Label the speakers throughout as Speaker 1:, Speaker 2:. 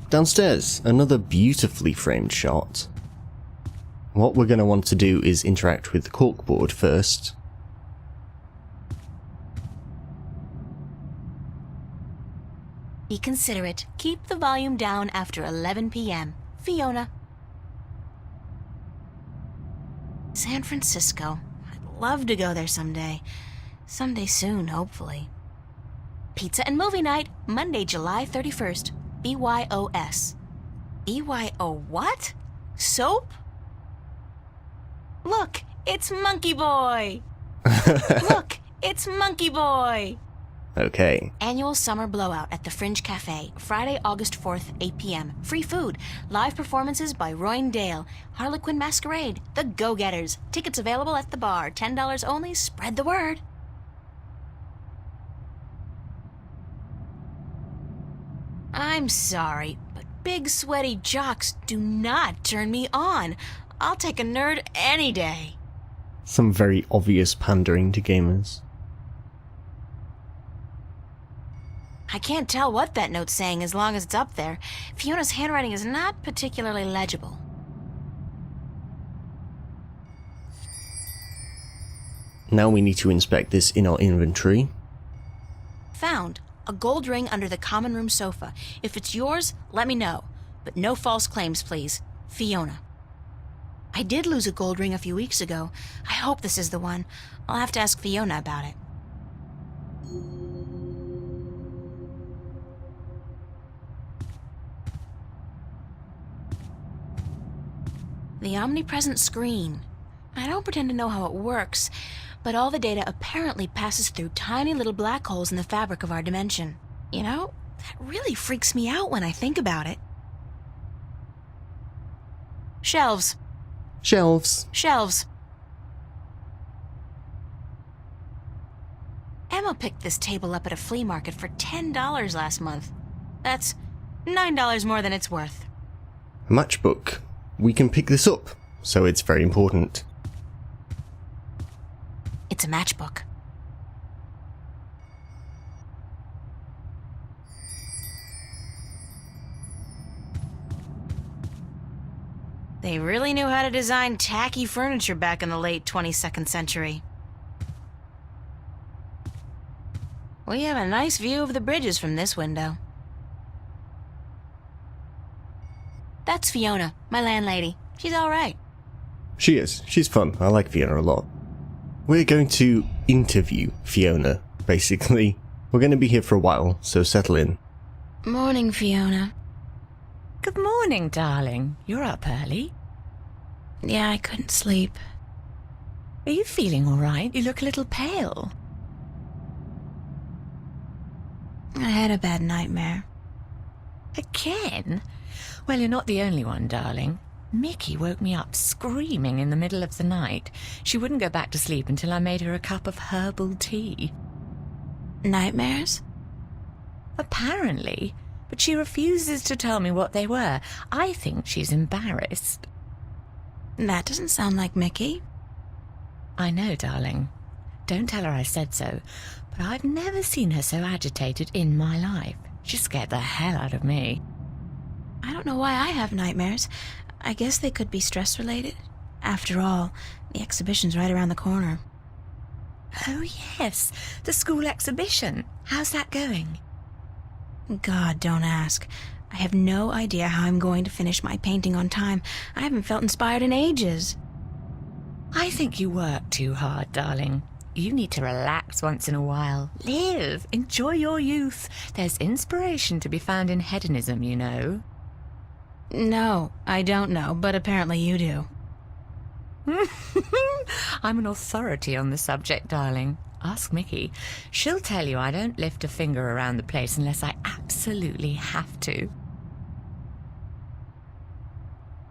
Speaker 1: Downstairs, another beautifully framed shot. What we're going to want to do is interact with the corkboard first.
Speaker 2: Be considerate. Keep the volume down after 11 p.m. Fiona. San Francisco. I'd love to go there someday. Someday soon, hopefully. Pizza and movie night, Monday, July 31st. BYOS. BYO what? Soap? Look, it's Monkey Boy! Look, it's Monkey Boy!
Speaker 1: Okay.
Speaker 2: Annual summer blowout at the Fringe Cafe, Friday, August 4th, 8 p.m. Free food. Live performances by Royne Dale. Harlequin Masquerade. The Go-Getters. Tickets available at the bar. $10 only. Spread the word. I'm sorry, but big sweaty jocks do not turn me on. I'll take a nerd any day.
Speaker 1: Some very obvious pandering to gamers.
Speaker 2: I can't tell what that note's saying as long as it's up there. Fiona's handwriting is not particularly legible.
Speaker 1: Now we need to inspect this in our inventory.
Speaker 2: Found. A gold ring under the common room sofa. If it's yours, let me know. But no false claims, please. Fiona. I did lose a gold ring a few weeks ago. I hope this is the one. I'll have to ask Fiona about it. The omnipresent screen. I don't pretend to know how it works, but all the data apparently passes through tiny little black holes in the fabric of our dimension. You know, that really freaks me out when I think about it. Shelves.
Speaker 1: Shelves.
Speaker 2: Shelves. Emma picked this table up at a flea market for $10 last month. That's $9 more than it's worth.
Speaker 1: A matchbook. We can pick this up, so it's very important.
Speaker 2: It's a matchbook. They really knew how to design tacky furniture back in the late 22nd century. We have a nice view of the bridges from this window. That's Fiona, my landlady. She's all right.
Speaker 1: She is. She's fun. I like Fiona a lot. We're going to interview Fiona, basically. We're going to be here for a while, so settle in.
Speaker 2: Morning, Fiona.
Speaker 3: Good morning, darling. You're up early.
Speaker 2: Yeah, I couldn't sleep.
Speaker 3: Are you feeling all right? You look a little pale.
Speaker 2: I had a bad nightmare.
Speaker 3: Again? Well, you're not the only one, darling. Mickey woke me up screaming in the middle of the night. She wouldn't go back to sleep until I made her a cup of herbal tea.
Speaker 2: Nightmares?
Speaker 3: Apparently, but she refuses to tell me what they were. I think she's embarrassed.
Speaker 2: That doesn't sound like Mickey.
Speaker 3: I know, darling. Don't tell her I said so, but I've never seen her so agitated in my life. She scared the hell out of me.
Speaker 2: I don't know why I have nightmares. I guess they could be stress-related. After all, the exhibition's right around the corner.
Speaker 3: Oh, yes, the school exhibition. How's that going?
Speaker 2: God, don't ask. I have no idea how I'm going to finish my painting on time. I haven't felt inspired in ages.
Speaker 3: I think you work too hard, darling. You need to relax once in a while. Live. Enjoy your youth. There's inspiration to be found in hedonism, you know.
Speaker 2: No, I don't know, but apparently you do.
Speaker 3: I'm an authority on the subject, darling. Ask Mickey. She'll tell you I don't lift a finger around the place unless I absolutely have to.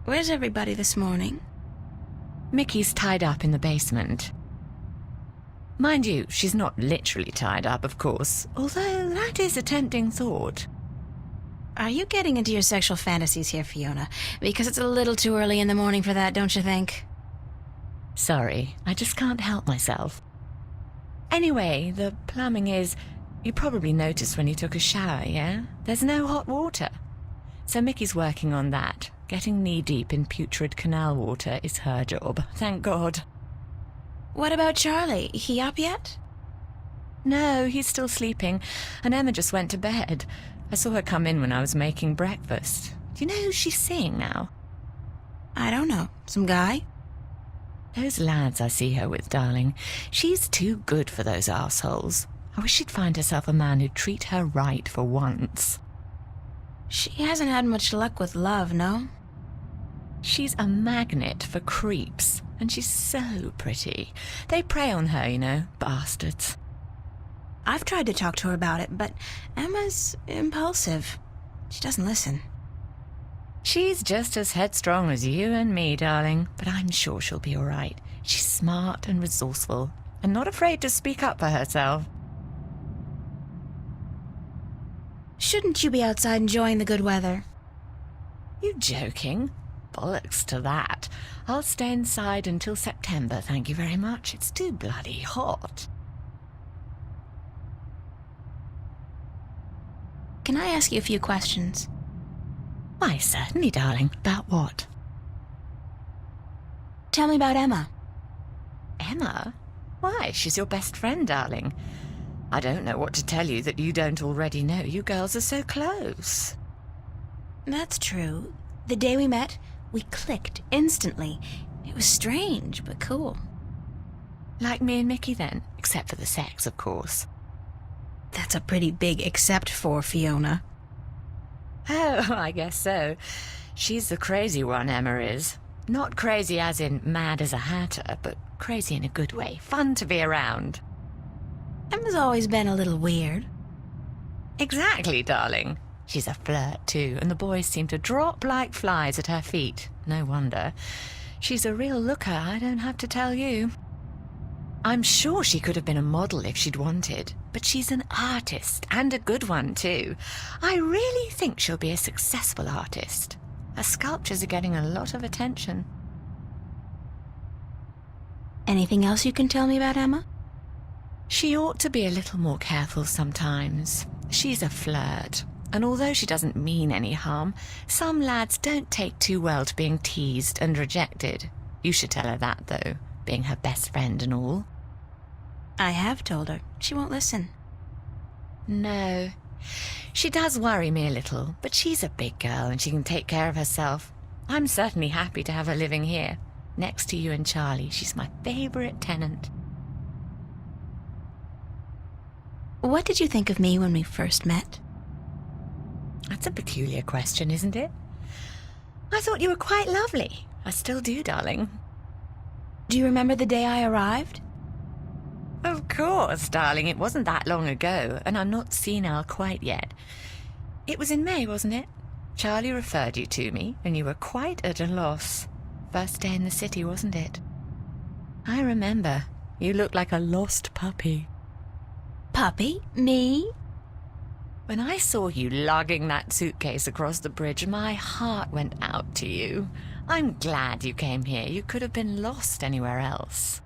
Speaker 2: Where's everybody this morning?
Speaker 3: Mickey's tied up in the basement. Mind you, she's not literally tied up, of course, although that is a tempting thought.
Speaker 2: Are you getting into your sexual fantasies here, Fiona? Because it's a little too early in the morning for that, don't you think?
Speaker 3: Sorry, I just can't help myself. Anyway, the plumbing is... You probably noticed when you took a shower, yeah? There's no hot water. So Mickey's working on that. Getting knee-deep in putrid canal water is her job, thank God.
Speaker 2: What about Charlie? He up yet?
Speaker 3: No, he's still sleeping, and Emma just went to bed. I saw her come in when I was making breakfast. Do you know who she's seeing now?
Speaker 2: I don't know. Some guy?
Speaker 3: Those lads I see her with, darling. She's too good for those arseholes. I wish she'd find herself a man who'd treat her right for once.
Speaker 2: She hasn't had much luck with love, no?
Speaker 3: She's a magnet for creeps, and she's so pretty. They prey on her, you know, bastards.
Speaker 2: I've tried to talk to her about it, but Emma's impulsive. She doesn't listen.
Speaker 3: She's just as headstrong as you and me, darling, but I'm sure she'll be all right. She's smart and resourceful, and not afraid to speak up for herself.
Speaker 2: Shouldn't you be outside enjoying the good weather?
Speaker 3: You joking? Bollocks to that. I'll stay inside until September, thank you very much. It's too bloody hot.
Speaker 2: Can I ask you a few questions?
Speaker 3: Why, certainly, darling. About what?
Speaker 2: Tell me about Emma.
Speaker 3: Emma? Why, she's your best friend, darling. I don't know what to tell you that you don't already know. You girls are so close.
Speaker 2: That's true. The day we met, we clicked instantly. It was strange, but cool.
Speaker 3: Like me and Mickey, then? Except for the sex, of course.
Speaker 2: That's a pretty big except for Fiona.
Speaker 3: Oh, I guess so. She's the crazy one, Emma is. Not crazy as in mad as a hatter, but crazy in a good way. Fun to be around.
Speaker 2: Emma's always been a little weird.
Speaker 3: Exactly, darling. She's a flirt, too, and the boys seem to drop like flies at her feet. No wonder. She's a real looker, I don't have to tell you. I'm sure she could have been a model if she'd wanted, but she's an artist, and a good one, too. I really think she'll be a successful artist. Her sculptures are getting a lot of attention.
Speaker 2: Anything else you can tell me about Emma?
Speaker 3: She ought to be a little more careful sometimes. She's a flirt, and although she doesn't mean any harm, some lads don't take too well to being teased and rejected. You should tell her that, though, being her best friend and all.
Speaker 2: I have told her. She won't listen.
Speaker 3: No. She does worry me a little, but she's a big girl and she can take care of herself. I'm certainly happy to have her living here. Next to you and Charlie, she's my favourite tenant.
Speaker 2: What did you think of me when we first met?
Speaker 3: That's a peculiar question, isn't it? I thought you were quite lovely. I still do, darling.
Speaker 2: Do you remember the day I arrived?
Speaker 3: Of course, darling. It wasn't that long ago, and I'm not senile quite yet. It was in May, wasn't it? Charlie referred you to me, and you were quite at a loss. First day in the city, wasn't it? I remember. You looked like a lost puppy.
Speaker 2: Puppy? Me?
Speaker 3: When I saw you lugging that suitcase across the bridge, my heart went out to you. I'm glad you came here. You could have been lost anywhere else.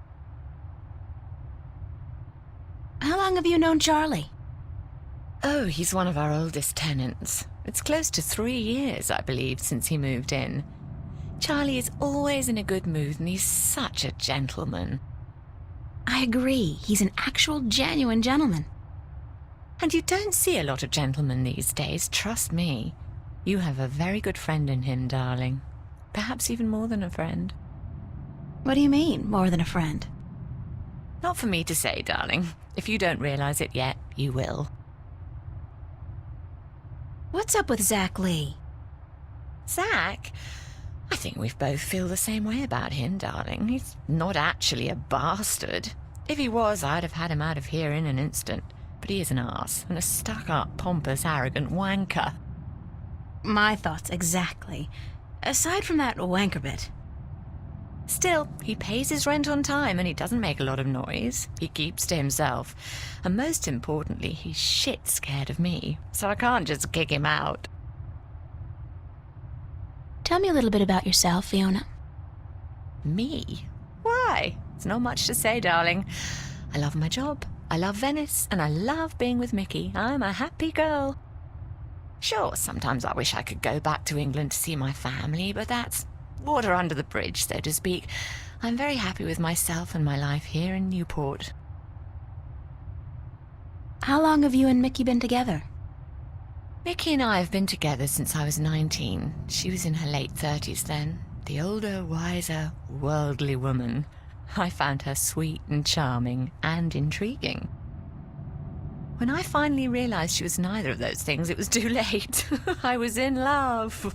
Speaker 2: How long have you known Charlie?
Speaker 3: Oh, he's one of our oldest tenants. It's close to 3 years, I believe, since he moved in. Charlie is always in a good mood, and he's such a gentleman.
Speaker 2: I agree. He's an actual, genuine gentleman.
Speaker 3: And you don't see a lot of gentlemen these days, trust me. You have a very good friend in him, darling. Perhaps even more than a friend.
Speaker 2: What do you mean, more than a friend?
Speaker 3: Not for me to say, darling. If you don't realize it yet, you will.
Speaker 2: What's up with Zach Lee?
Speaker 3: Zach? I think we both feel the same way about him, darling. He's not actually a bastard. If he was, I'd have had him out of here in an instant. But he is an arse, and a stuck-up, pompous, arrogant wanker.
Speaker 2: My thoughts exactly. Aside from that wanker bit.
Speaker 3: Still, he pays his rent on time and he doesn't make a lot of noise. He keeps to himself. And most importantly, he's shit scared of me, so I can't just kick him out.
Speaker 2: Tell me a little bit about yourself, Fiona.
Speaker 3: Me? Why? It's not much to say, darling. I love my job, I love Venice, and I love being with Mickey. I'm a happy girl. Sure, sometimes I wish I could go back to England to see my family, but that's water under the bridge, so to speak. I'm very happy with myself and my life here in Newport.
Speaker 2: How long have you and Mickey been together?
Speaker 3: Mickey and I have been together since I was 19. She was in her late 30s then. The older, wiser, worldly woman. I found her sweet and charming and intriguing. When I finally realized she was neither of those things, it was too late. I was in love.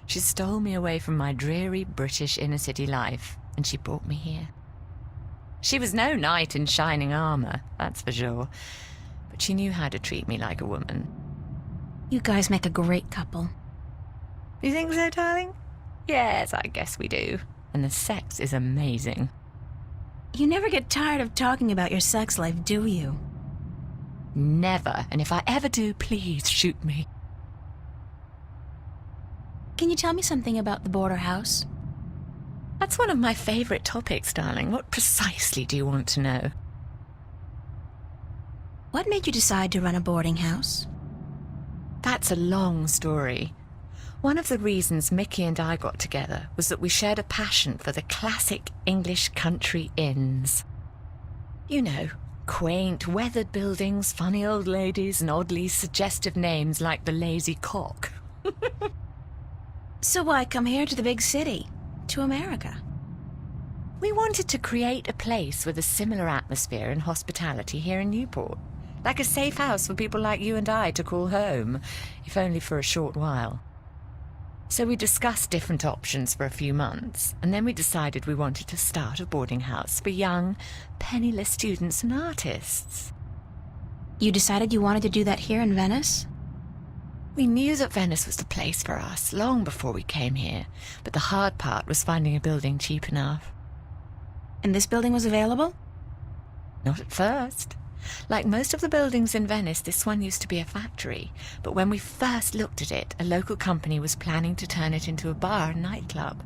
Speaker 3: She stole me away from my dreary British inner-city life, and she brought me here. She was no knight in shining armor, that's for sure, but she knew how to treat me like a woman.
Speaker 2: You guys make a great couple.
Speaker 3: You think so, darling? Yes, I guess we do. And the sex is amazing.
Speaker 2: You never get tired of talking about your sex life, do you?
Speaker 3: Never. And if I ever do, please shoot me.
Speaker 2: Can you tell me something about the border house?
Speaker 3: That's one of my favorite topics, darling. What precisely do you want to know?
Speaker 2: What made you decide to run a boarding house?
Speaker 3: That's a long story. One of the reasons Mickey and I got together was that we shared a passion for the classic English country inns. You know, quaint, weathered buildings, funny old ladies, and oddly suggestive names like the Lazy Cock.
Speaker 2: So why come here to the big city, to America?
Speaker 3: We wanted to create a place with a similar atmosphere and hospitality here in Newport. Like a safe house for people like you and I to call home, if only for a short while. So we discussed different options for a few months, and then we decided we wanted to start a boarding house for young, penniless students and artists.
Speaker 2: You decided you wanted to do that here in Venice?
Speaker 3: We knew that Venice was the place for us long before we came here, but the hard part was finding a building cheap enough.
Speaker 2: And this building was available?
Speaker 3: Not at first. Like most of the buildings in Venice, this one used to be a factory, but when we first looked at it, a local company was planning to turn it into a bar and nightclub.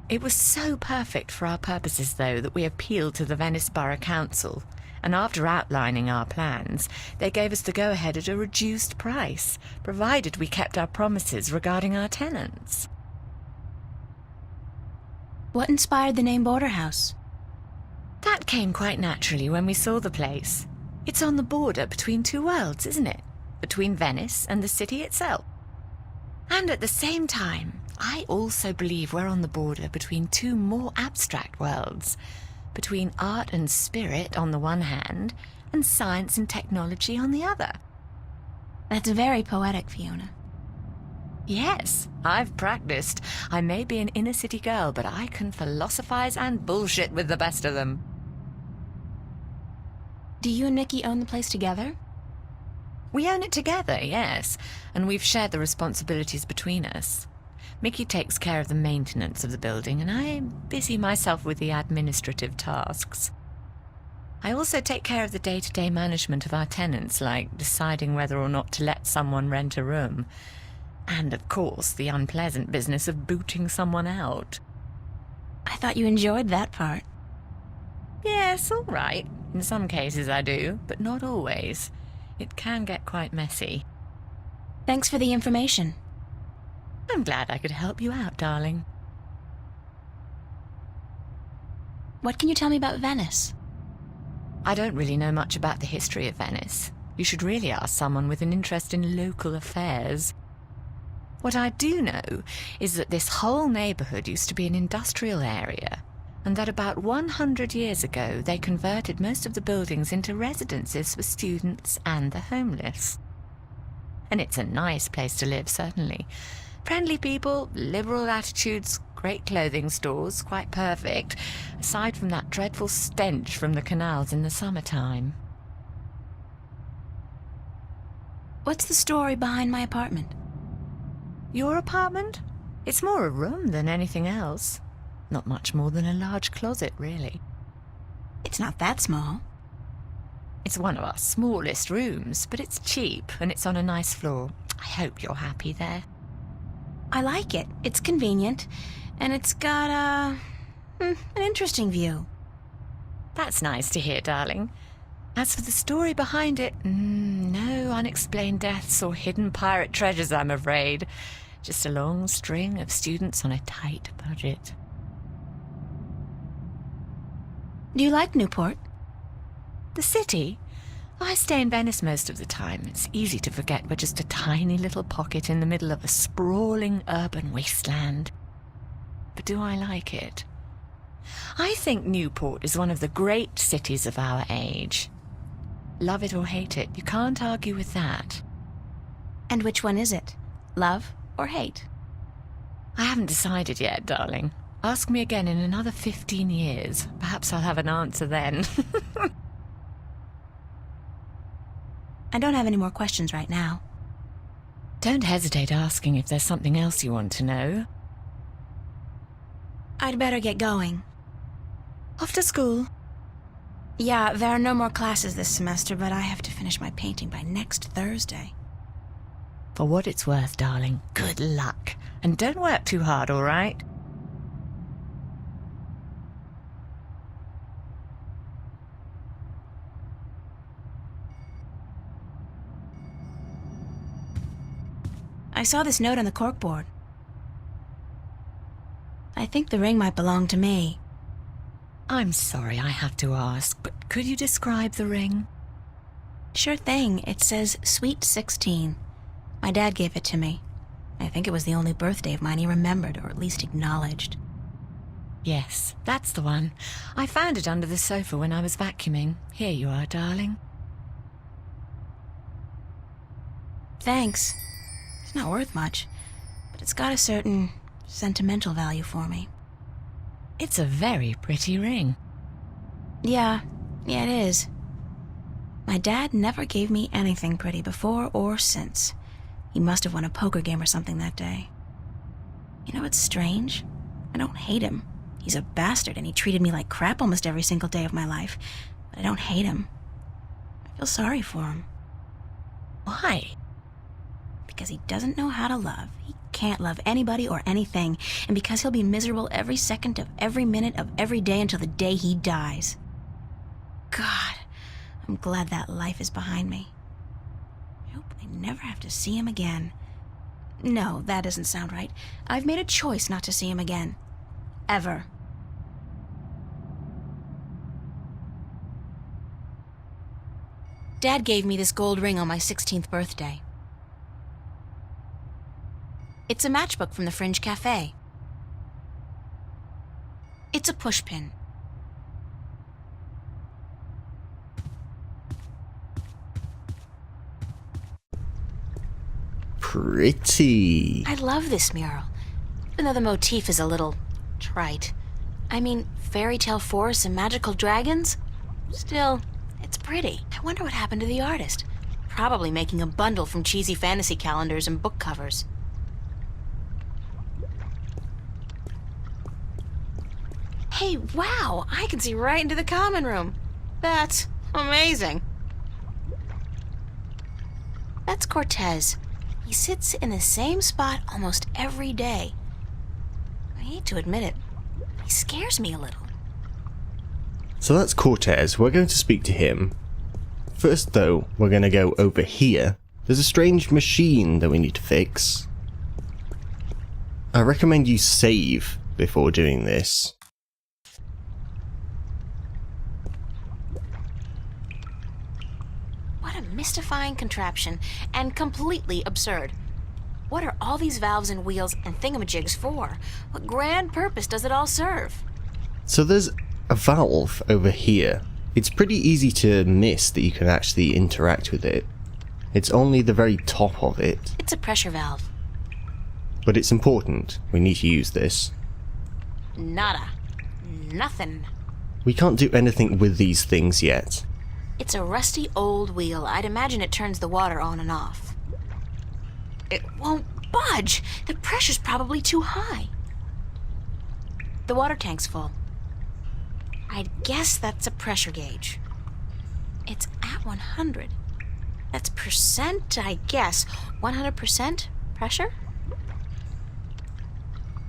Speaker 3: It was so perfect for our purposes, though, that we appealed to the Venice Borough Council, and after outlining our plans, they gave us the go-ahead at a reduced price, provided we kept our promises regarding our tenants.
Speaker 2: What inspired the name Border House?
Speaker 3: That came quite naturally when we saw the place. It's on the border between two worlds, isn't it? Between Venice and the city itself. And at the same time, I also believe we're on the border between two more abstract worlds. Between art and spirit on the one hand, and science and technology on the other.
Speaker 2: That's very poetic, Fiona.
Speaker 3: Yes, I've practiced. I may be an inner-city girl, but I can philosophize and bullshit with the best of them.
Speaker 2: Do you and Mickey own the place together?
Speaker 3: We own it together, yes, and we've shared the responsibilities between us. Mickey takes care of the maintenance of the building, and I busy myself with the administrative tasks. I also take care of the day-to-day management of our tenants, like deciding whether or not to let someone rent a room. And, of course, the unpleasant business of booting someone out.
Speaker 2: I thought you enjoyed that part.
Speaker 3: Yes, all right. In some cases I do, but not always. It can get quite messy.
Speaker 2: Thanks for the information.
Speaker 3: I'm glad I could help you out, darling.
Speaker 2: What can you tell me about Venice?
Speaker 3: I don't really know much about the history of Venice. You should really ask someone with an interest in local affairs. What I do know is that this whole neighborhood used to be an industrial area, and that about 100 years ago they converted most of the buildings into residences for students and the homeless. And it's a nice place to live, certainly. Friendly people, liberal attitudes, great clothing stores, quite perfect, aside from that dreadful stench from the canals in the summertime.
Speaker 2: What's the story behind my apartment?
Speaker 3: Your apartment? It's more a room than anything else. Not much more than a large closet, really.
Speaker 2: It's not that small.
Speaker 3: It's one of our smallest rooms, but it's cheap and it's on a nice floor. I hope you're happy there.
Speaker 2: I like it. It's convenient, and it's got an interesting view.
Speaker 3: That's nice to hear, darling. As for the story behind it, no, unexplained deaths or hidden pirate treasures, I'm afraid. Just a long string of students on a tight budget.
Speaker 2: Do you like Newport?
Speaker 3: The city? I stay in Venice most of the time. It's easy to forget we're just a tiny little pocket in the middle of a sprawling urban wasteland. But do I like it? I think Newport is one of the great cities of our age. Love it or hate it, you can't argue with that.
Speaker 2: And which one is it? Love or hate?
Speaker 3: I haven't decided yet, darling. Ask me again in another 15 years. Perhaps I'll have an answer then.
Speaker 2: I don't have any more questions right now.
Speaker 3: Don't hesitate asking if there's something else you want to know.
Speaker 2: I'd better get going.
Speaker 3: Off to school.
Speaker 2: Yeah, there are no more classes this semester, but I have to finish my painting by next Thursday.
Speaker 3: For what it's worth, darling, good luck. And don't work too hard, all right?
Speaker 2: I saw this note on the corkboard. I think the ring might belong to me.
Speaker 3: I'm sorry I have to ask, but could you describe the ring?
Speaker 2: Sure thing. It says Sweet 16. My dad gave it to me. I think it was the only birthday of mine he remembered, or at least acknowledged.
Speaker 3: Yes, that's the one. I found it under the sofa when I was vacuuming. Here you are, darling.
Speaker 2: Thanks. It's not worth much, but it's got a certain sentimental value for me.
Speaker 3: It's a very pretty ring.
Speaker 2: Yeah, it is. My dad never gave me anything pretty before or since. He must have won a poker game or something that day. You know what's strange? I don't hate him. He's a bastard and he treated me like crap almost every single day of my life. But I don't hate him. I feel sorry for him.
Speaker 3: Why?
Speaker 2: Because he doesn't know how to love. He can't love anybody or anything. And because he'll be miserable every second of every minute of every day until the day he dies. God, I'm glad that life is behind me. I hope I never have to see him again. No, that doesn't sound right. I've made a choice not to see him again. Ever. Dad gave me this gold ring on my 16th birthday. It's a matchbook from the Fringe Cafe. It's a pushpin.
Speaker 1: Pretty.
Speaker 2: I love this mural, even though the motif is a little trite. I mean, fairy tale forests and magical dragons? Still, it's pretty. I wonder what happened to the artist. Probably making a bundle from cheesy fantasy calendars and book covers. Hey, wow! I can see right into the common room. That's amazing. That's Cortez. He sits in the same spot almost every day. I hate to admit it, he scares me a little.
Speaker 1: So that's Cortez. We're going to speak to him. First, though, we're going to go over here. There's a strange machine that we need to fix. I recommend you save before doing this.
Speaker 2: What a mystifying contraption, and completely absurd. What are all these valves and wheels and thingamajigs for? What grand purpose does it all serve?
Speaker 1: So there's a valve over here. It's pretty easy to miss that you can actually interact with it. It's only the very top of it.
Speaker 2: It's a pressure valve.
Speaker 1: But it's important. We need to use this.
Speaker 2: Nada. Nothing.
Speaker 1: We can't do anything with these things yet.
Speaker 2: It's a rusty old wheel. I'd imagine it turns the water on and off. It won't budge. The pressure's probably too high. The water tank's full. I'd guess that's a pressure gauge. It's at 100. That's percent, I guess. 100% pressure?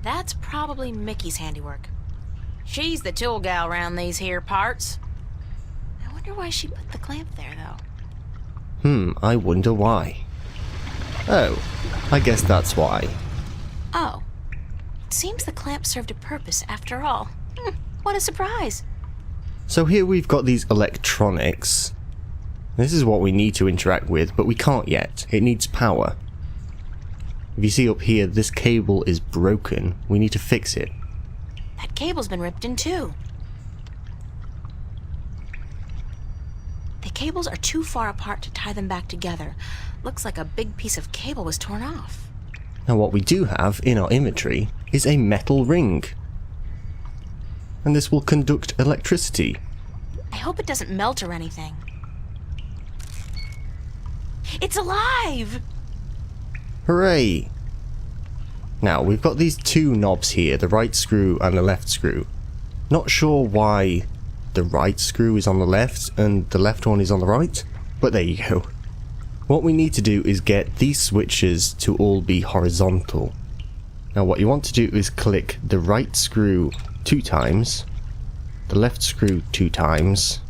Speaker 2: That's probably Mickey's handiwork. She's the tool gal around these here parts. I wonder why she put the clamp there, though.
Speaker 1: I wonder why. Oh, I guess that's why.
Speaker 2: Oh. It seems the clamp served a purpose after all. What a surprise.
Speaker 1: So here we've got these electronics. This is what we need to interact with, but we can't yet. It needs power. If you see up here, this cable is broken. We need to fix it.
Speaker 2: That cable's been ripped in two. The cables are too far apart to tie them back together. Looks like a big piece of cable was torn off.
Speaker 1: Now what we do have in our inventory is a metal ring. And this will conduct electricity.
Speaker 2: I hope it doesn't melt or anything. It's alive!
Speaker 1: Hooray! Now, we've got these two knobs here, the right screw and the left screw. Not sure why the right screw is on the left and the left one is on the right, but there you go. What we need to do is get these switches to all be horizontal. Now what you want to do is click the right screw 2 times, the left screw 2 times,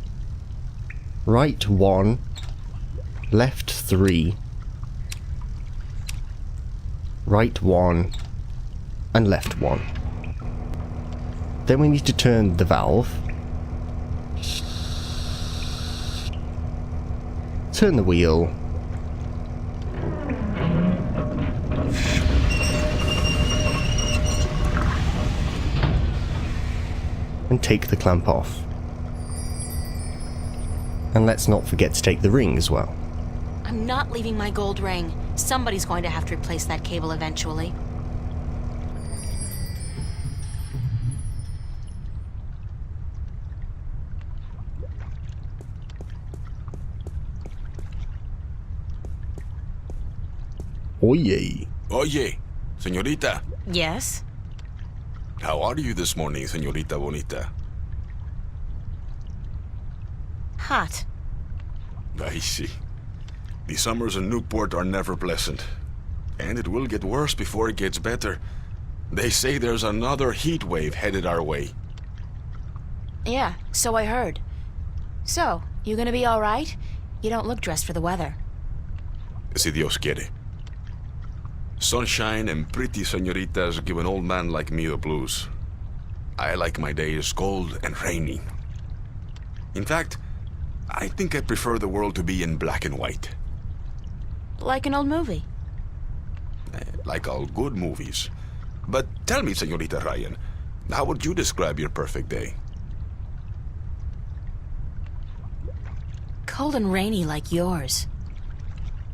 Speaker 1: right 1, left 3, right 1, and left 1. Then we need to turn the valve, turn the wheel, and take the clamp off. And let's not forget to take the ring as well.
Speaker 2: I'm not leaving my gold ring. Somebody's going to have to replace that cable eventually.
Speaker 1: Oye.
Speaker 4: Oye, señorita.
Speaker 2: Yes?
Speaker 4: How are you this morning, señorita bonita?
Speaker 2: Hot.
Speaker 4: I see. The summers in Newport are never pleasant. And it will get worse before it gets better. They say there's another heat wave headed our way.
Speaker 2: Yeah, so I heard. So, you gonna be alright? You don't look dressed for the weather.
Speaker 4: Si Dios quiere. Sunshine and pretty señoritas give an old man like me the blues. I like my days cold and rainy. In fact, I think I prefer the world to be in black and white.
Speaker 2: Like an old movie.
Speaker 4: Like all good movies. But tell me, señorita Ryan, how would you describe your perfect day?
Speaker 2: Cold and rainy like yours.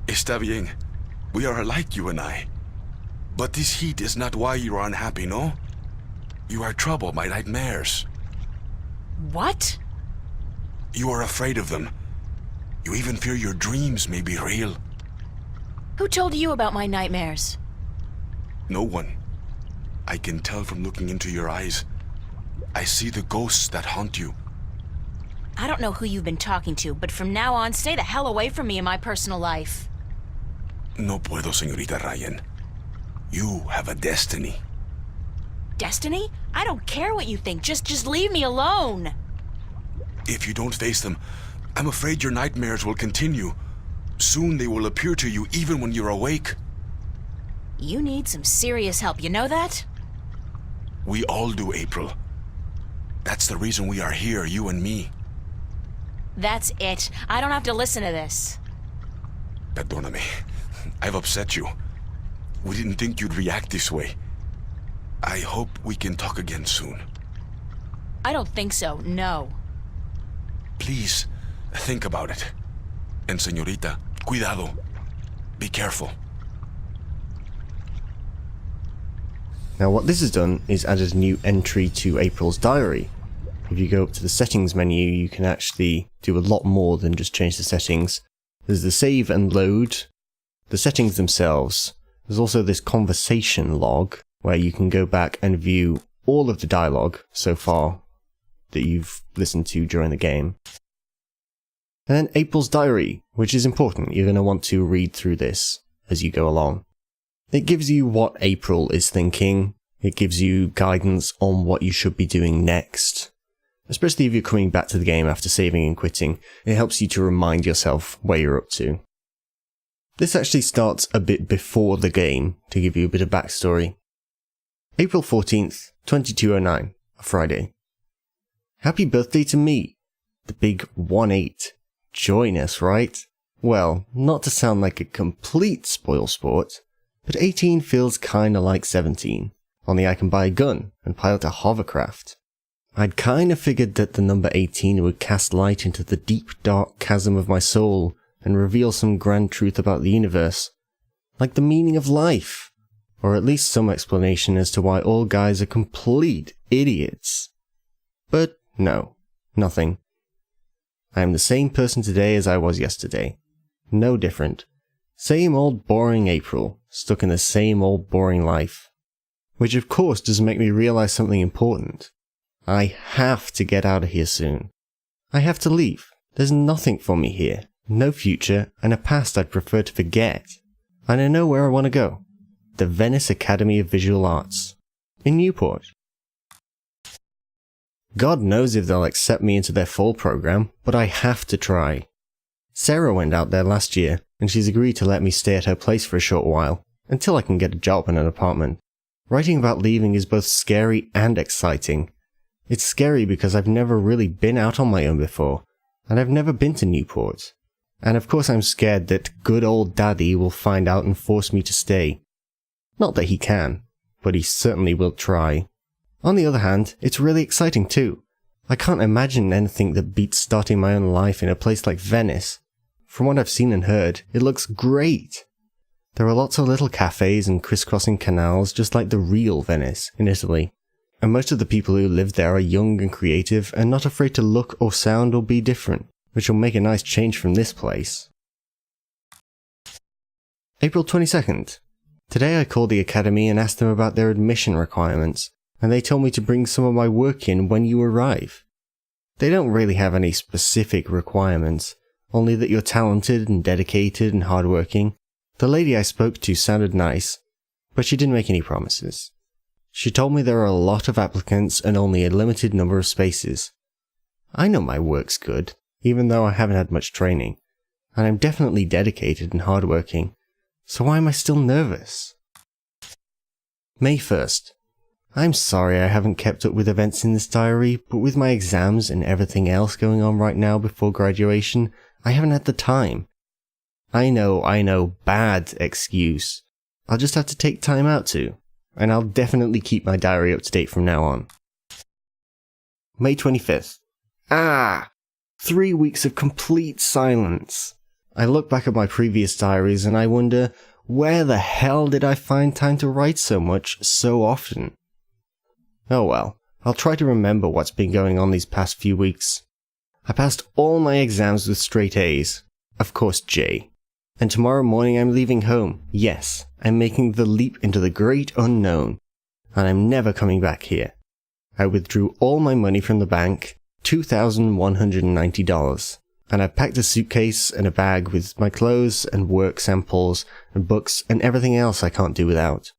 Speaker 4: Está bien. We are alike, you and I. But this heat is not why you are unhappy, no? You are troubled by nightmares.
Speaker 2: What?
Speaker 4: You are afraid of them. You even fear your dreams may be real.
Speaker 2: Who told you about my nightmares?
Speaker 4: No one. I can tell from looking into your eyes. I see the ghosts that haunt you.
Speaker 2: I don't know who you've been talking to, but from now on, stay the hell away from me in my personal life.
Speaker 4: No puedo, señorita Ryan. You have a destiny.
Speaker 2: Destiny? I don't care what you think. Just leave me alone.
Speaker 4: If you don't face them, I'm afraid your nightmares will continue. Soon they will appear to you even when you're awake.
Speaker 2: You need some serious help, you know that?
Speaker 4: We all do, April. That's the reason we are here, you and me.
Speaker 2: That's it. I don't have to listen to this.
Speaker 4: Perdóname. I've upset you. We didn't think you'd react this way. I hope we can talk again soon.
Speaker 2: I don't think so, no.
Speaker 4: Please, think about it. And señorita, cuidado. Be careful.
Speaker 1: Now what this has done is added a new entry to April's diary. If you go up to the settings menu, you can actually do a lot more than just change the settings. There's the save and load, the settings themselves. There's also this conversation log, where you can go back and view all of the dialogue so far that you've listened to during the game. And then April's diary, which is important. You're going to want to read through this as you go along. It gives you what April is thinking. It gives you guidance on what you should be doing next. Especially if you're coming back to the game after saving and quitting, it helps you to remind yourself where you're up to. This actually starts a bit before the game, to give you a bit of backstory. April 14th, 2209, a Friday. Happy birthday to me, the big 1-8. Join us, right? Well, not to sound like a complete spoilsport, but 18 feels kinda like 17, only I can buy a gun and pilot a hovercraft. I'd kinda figured that the number 18 would cast light into the deep dark chasm of my soul and reveal some grand truth about the universe, like the meaning of life, or at least some explanation as to why all guys are complete idiots. But no, nothing. I am the same person today as I was yesterday. No different. Same old boring April, stuck in the same old boring life. Which of course does make me realize something important. I have to get out of here soon. I have to leave. There's nothing for me here. No future, and a past I'd prefer to forget. And I know where I want to go. The Venice Academy of Visual Arts. In Newport. God knows if they'll accept me into their fall program, but I have to try. Sarah went out there last year, and she's agreed to let me stay at her place for a short while, until I can get a job and an apartment. Writing about leaving is both scary and exciting. It's scary because I've never really been out on my own before, and I've never been to Newport. And of course I'm scared that good old Daddy will find out and force me to stay. Not that he can, but he certainly will try. On the other hand, it's really exciting too. I can't imagine anything that beats starting my own life in a place like Venice. From what I've seen and heard, it looks great. There are lots of little cafes and crisscrossing canals just like the real Venice in Italy. And most of the people who live there are young and creative and not afraid to look or sound or be different, which will make a nice change from this place. April 22nd. Today I called the academy and asked them about their admission requirements, and they told me to bring some of my work in when you arrive. They don't really have any specific requirements, only that you're talented and dedicated and hardworking. The lady I spoke to sounded nice, but she didn't make any promises. She told me there are a lot of applicants and only a limited number of spaces. I know my work's good, even though I haven't had much training, and I'm definitely dedicated and hardworking, so why am I still nervous? May 1st. I'm sorry I haven't kept up with events in this diary, but with my exams and everything else going on right now before graduation, I haven't had the time. I know, bad excuse. I'll just have to take time out to, and I'll definitely keep my diary up to date from now on. May 25th. 3 weeks of complete silence. I look back at my previous diaries and I wonder, where the hell did I find time to write so much, so often? Oh well, I'll try to remember what's been going on these past few weeks. I passed all my exams with straight A's. Of course J. And tomorrow morning I'm leaving home. Yes, I'm making the leap into the great unknown. And I'm never coming back here. I withdrew all my money from the bank, $2,190. And I packed a suitcase and a bag with my clothes and work samples and books and everything else I can't do without.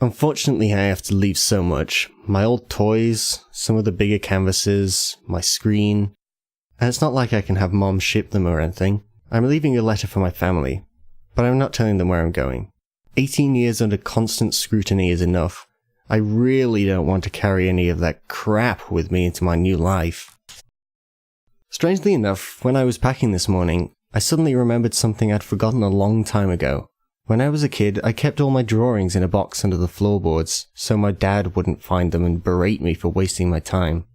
Speaker 1: Unfortunately, I have to leave so much. My old toys, some of the bigger canvases, my screen. And it's not like I can have Mom ship them or anything. I'm leaving a letter for my family, but I'm not telling them where I'm going. 18 years under constant scrutiny is enough. I really don't want to carry any of that crap with me into my new life. Strangely enough, when I was packing this morning, I suddenly remembered something I'd forgotten a long time ago. When I was a kid, I kept all my drawings in a box under the floorboards, so my dad wouldn't find them and berate me for wasting my time.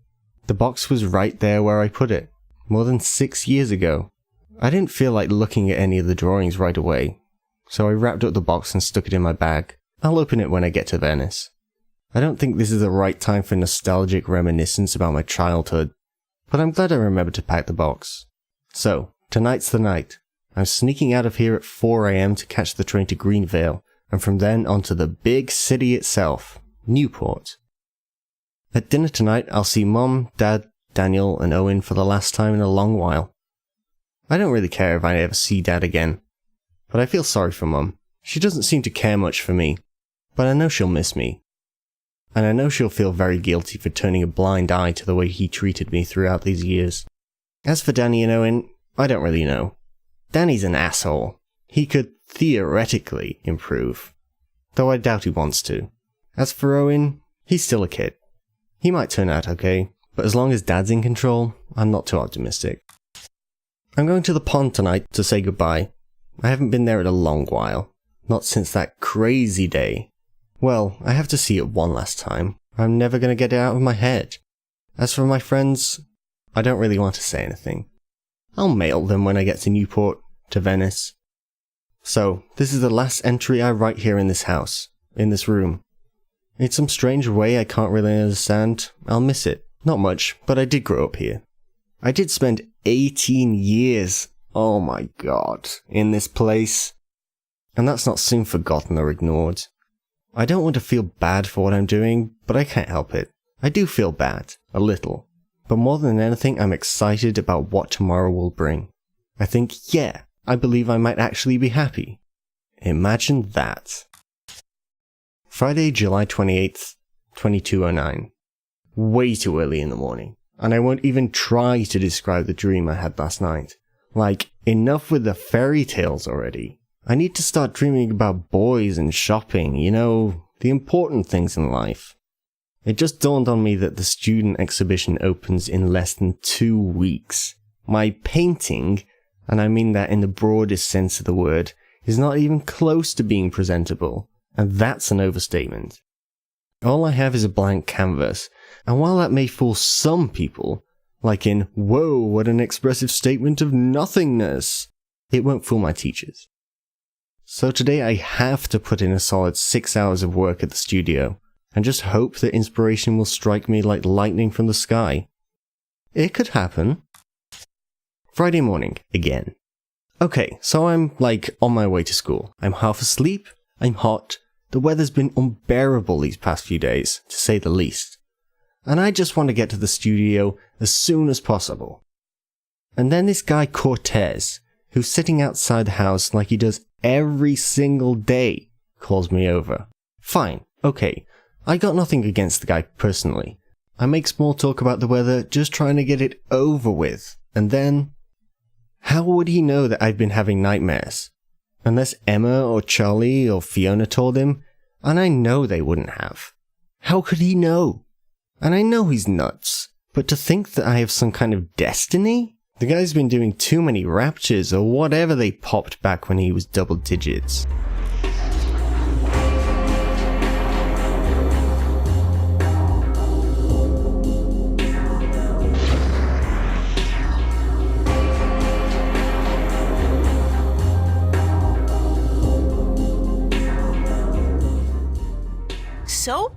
Speaker 1: The box was right there where I put it, more than 6 years ago. I didn't feel like looking at any of the drawings right away, so I wrapped up the box and stuck it in my bag. I'll open it when I get to Venice. I don't think this is the right time for nostalgic reminiscence about my childhood, but I'm glad I remembered to pack the box. So, tonight's the night. I'm sneaking out of here at 4 AM to catch the train to Greenvale, and from then on to the big city itself, Newport. At dinner tonight, I'll see Mom, Dad, Daniel, and Owen for the last time in a long while. I don't really care if I ever see Dad again, but I feel sorry for Mom. She doesn't seem to care much for me, but I know she'll miss me. And I know she'll feel very guilty for turning a blind eye to the way he treated me throughout these years. As for Danny and Owen, I don't really know. Danny's an asshole. He could theoretically improve, though I doubt he wants to. As for Owen, he's still a kid. He might turn out okay, but as long as Dad's in control, I'm not too optimistic. I'm going to the pond tonight to say goodbye. I haven't been there in a long while. Not since that crazy day. Well, I have to see it one last time. I'm never going to get it out of my head. As for my friends, I don't really want to say anything. I'll mail them when I get to Newport, to Venice. So, this is the last entry I write here in this house, in this room. In some strange way I can't really understand, I'll miss it. Not much, but I did grow up here. I did spend 18 years, oh my god, in this place. And that's not soon forgotten or ignored. I don't want to feel bad for what I'm doing, but I can't help it. I do feel bad, a little. But more than anything, I'm excited about what tomorrow will bring. I think, yeah, I believe I might actually be happy. Imagine that. Friday, July 28th, 2209. Way too early in the morning. And I won't even try to describe the dream I had last night. Like, enough with the fairy tales already. I need to start dreaming about boys and shopping, you know, the important things in life. It just dawned on me that the student exhibition opens in less than 2 weeks. My painting, and I mean that in the broadest sense of the word, is not even close to being presentable, and that's an overstatement. All I have is a blank canvas, and while that may fool some people, like in, whoa, what an expressive statement of nothingness, it won't fool my teachers. So today I have to put in a solid 6 hours of work at the studio, and just hope that inspiration will strike me like lightning from the sky. It could happen. Friday morning, again. Okay, so I'm on my way to school. I'm half asleep, I'm hot, the weather's been unbearable these past few days, to say the least. And I just want to get to the studio as soon as possible. And then this guy Cortez, who's sitting outside the house like he does every single day, calls me over. Fine, okay, I got nothing against the guy personally. I make small talk about the weather, just trying to get it over with. And then, how would he know that I'd been having nightmares? Unless Emma or Charlie or Fiona told him, and I know they wouldn't have. How could he know? And I know he's nuts, but to think that I have some kind of destiny? The guy's been doing too many raptures or whatever they popped back when he was double digits.
Speaker 2: Soap?